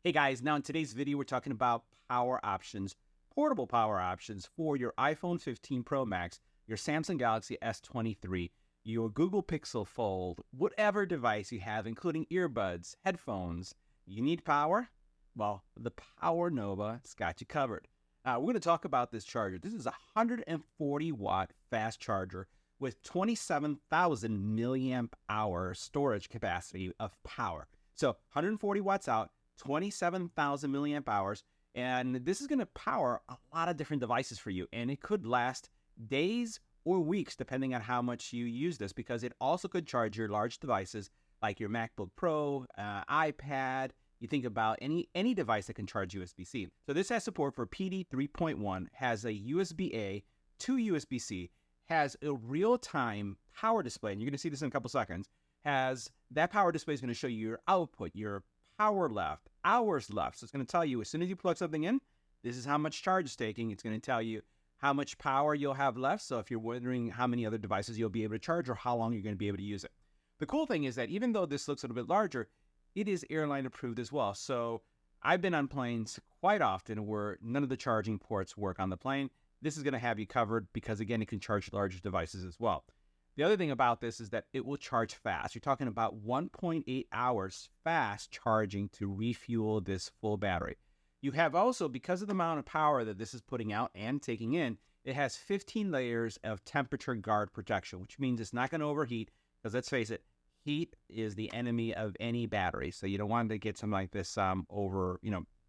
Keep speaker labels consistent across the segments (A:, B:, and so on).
A: Hey guys, now in today's video, we're talking about power options, portable power options for your iPhone 15 Pro Max, your Samsung Galaxy S23, your Google Pixel Fold, whatever device you have, including earbuds, headphones. You need power? Well, the Powernova has got you covered. We're going to talk about this charger. This is a 140 watt fast charger with 27,000 milliamp hour storage capacity of power. So 140 watts out, 27,000 milliamp hours, and this is going to power a lot of different devices for you, and it could last days or weeks depending on how much you use this, because it also could charge your large devices like your MacBook Pro, iPad. You think about any device that can charge USB-C. So this has support for PD 3.1, has a USB-A to USB-C, has a real-time power display, and you're going to see this in a couple seconds. Has that power display is going to show you your output, your power left, hours left. So it's going to tell you as soon as you plug something in, this is how much charge is taking. It's going to tell you how much power you'll have left. So if you're wondering how many other devices you'll be able to charge or how long you're going to be able to use it. The cool thing is that even though this looks a little bit larger, it is airline approved as well. So I've been on planes quite often where none of the charging ports work on the plane. This is going to have you covered because, again, it can charge larger devices as well. The other thing about this is that it will charge fast. You're talking about 1.8 hours fast charging to refuel this full battery. You have also, because of the amount of power that this is putting out and taking in, it has 15 layers of temperature guard protection, which means it's not going to overheat, because let's face it, heat is the enemy of any battery. So you don't want to get something like this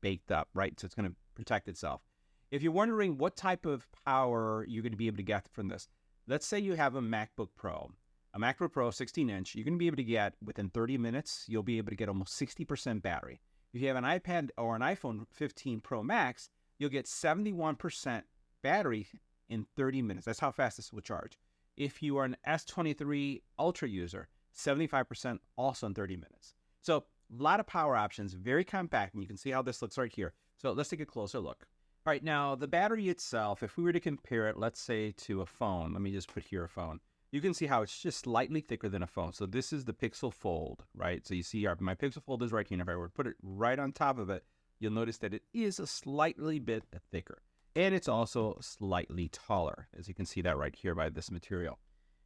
A: baked up, right? So it's going to protect itself. If you're wondering what type of power you're going to be able to get from this, let's say you have a MacBook Pro, 16-inch, you're going to be able to get, within 30 minutes, you'll be able to get almost 60% battery. If you have an iPad or an iPhone 15 Pro Max, you'll get 71% battery in 30 minutes. That's how fast this will charge. If you are an S23 Ultra user, 75% also in 30 minutes. So a lot of power options, very compact, and you can see how this looks right here. So let's take a closer look. All right, now the battery itself, if we were to compare it, let's say to a phone, let me just put here a phone. You can see how it's just slightly thicker than a phone. So this is the Pixel Fold, right? So you see my Pixel Fold is right here. And if I were to put it right on top of it, you'll notice that it is a slightly bit thicker. And it's also slightly taller, as you can see that right here by this material.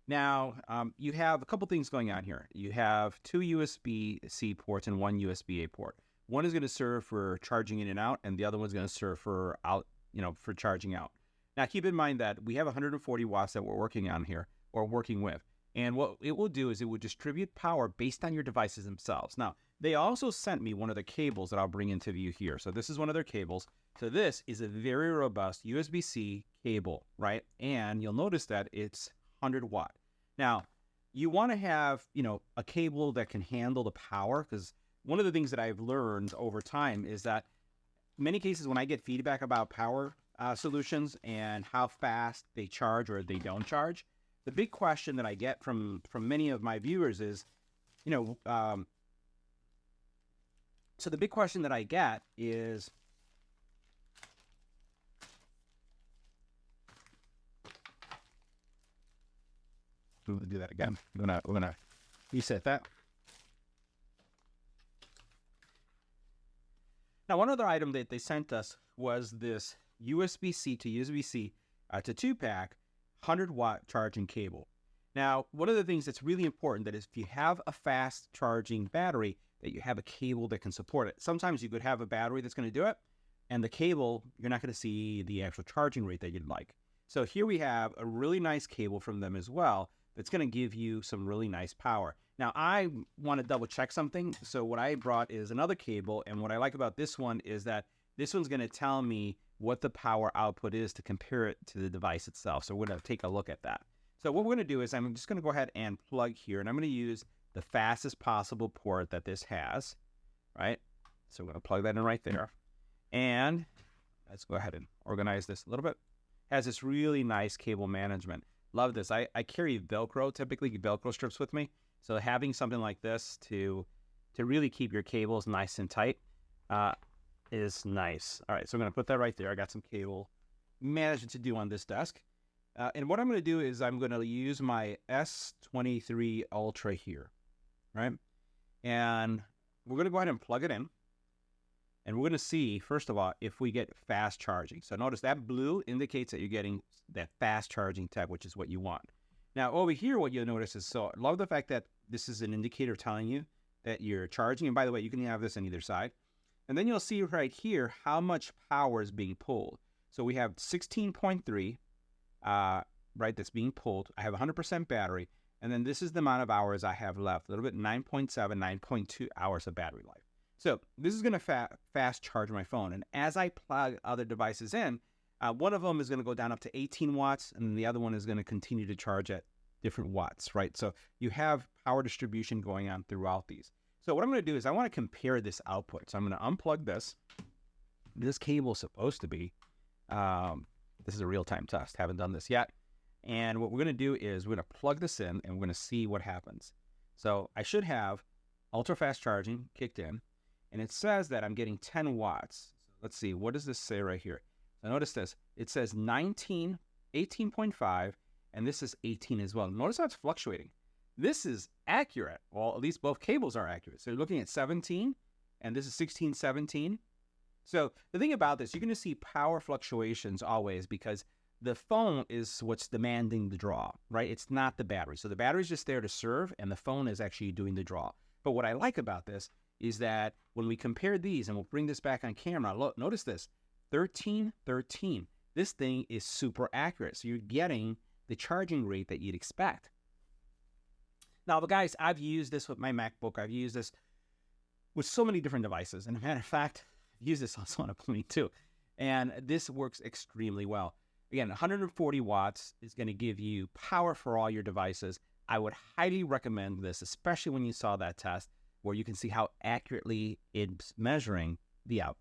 A: Now, you have a couple things going on here. You have two USB-C ports and one USB-A port. One is going to serve for charging in and out, and the other one's going to serve for for charging out. Now, keep in mind that we have 140 watts that we're working on here, or working with. And what it will do is it will distribute power based on your devices themselves. Now, they also sent me one of the cables that I'll bring into view here. So this is one of their cables. So this is a very robust USB-C cable, right? And you'll notice that it's 100 watt. Now, you want to have, a cable that can handle the power, because one of the things that I've learned over time is that in many cases when I get feedback about power solutions and how fast they charge or they don't charge, the big question that I get from many of my viewers is, so the big question that I get is, we'll do that again. We're gonna reset that. Now, one other item that they sent us was this USB-C to USB-C to 2-pack 100 watt charging cable. Now, one of the things that's really important that is if you have a fast charging battery, that you have a cable that can support it. Sometimes you could have a battery that's going to do it, and the cable, you're not going to see the actual charging rate that you'd like. So here we have a really nice cable from them as well that's going to give you some really nice power. Now, I want to double check something. So what I brought is another cable, and what I like about this one is that this one's going to tell me what the power output is to compare it to the device itself. So we're going to take a look at that. So what we're going to do is I'm just going to go ahead and plug here, and I'm going to use the fastest possible port that this has, right? So we're going to plug that in right there. And let's go ahead and organize this a little bit. Has this really nice cable management. Love this. I carry Velcro, typically Velcro strips with me. So having something like this to really keep your cables nice and tight is nice. All right, so I'm going to put that right there. I got some cable management to do on this desk. And what I'm going to do is I'm going to use my S23 Ultra here, right? And we're going to go ahead and plug it in. And And we're going to see, first of all, if we get fast charging. So notice that blue indicates that you're getting that fast charging type, which is what you want. Now, over here, what you'll notice is, so I love the fact that this is an indicator telling you that you're charging. And by the way, you can have this on either side. And then you'll see right here how much power is being pulled. So we have 16.3, right, that's being pulled. I have 100% battery. And then this is the amount of hours I have left, a little bit, 9.7, 9.2 hours of battery life. So this is going to fast charge my phone. And as I plug other devices in, one of them is going to go down up to 18 watts, and the other one is going to continue to charge at different watts, right? So you have power distribution going on throughout these. So what I'm going to do is I want to compare this output. So I'm going to unplug this. This cable is supposed to be, this is a real-time test. Haven't done this yet. And what we're going to do is we're going to plug this in, and we're going to see what happens. So I should have ultra-fast charging kicked in, and it says that I'm getting 10 watts. So let's see, what does this say right here? So notice this. It says 19, 18.5, and this is 18 as well. Notice how it's fluctuating. This is accurate. Well, at least both cables are accurate. So you're looking at 17, and this is 16, 17. So the thing about this, you're going to see power fluctuations always because the phone is what's demanding the draw, right? It's not the battery. So the battery is just there to serve, and the phone is actually doing the draw. But what I like about this is that when we compare these, and we'll bring this back on camera, look, notice this, 13, 13. This thing is super accurate. So you're getting the charging rate that you'd expect. Now, but guys, I've used this with my MacBook. I've used this with so many different devices. And as a matter of fact, I've used this also on a Pliny too. And this works extremely well. Again, 140 watts is going to give you power for all your devices. I would highly recommend this, especially when you saw that test where you can see how accurately it's measuring the output.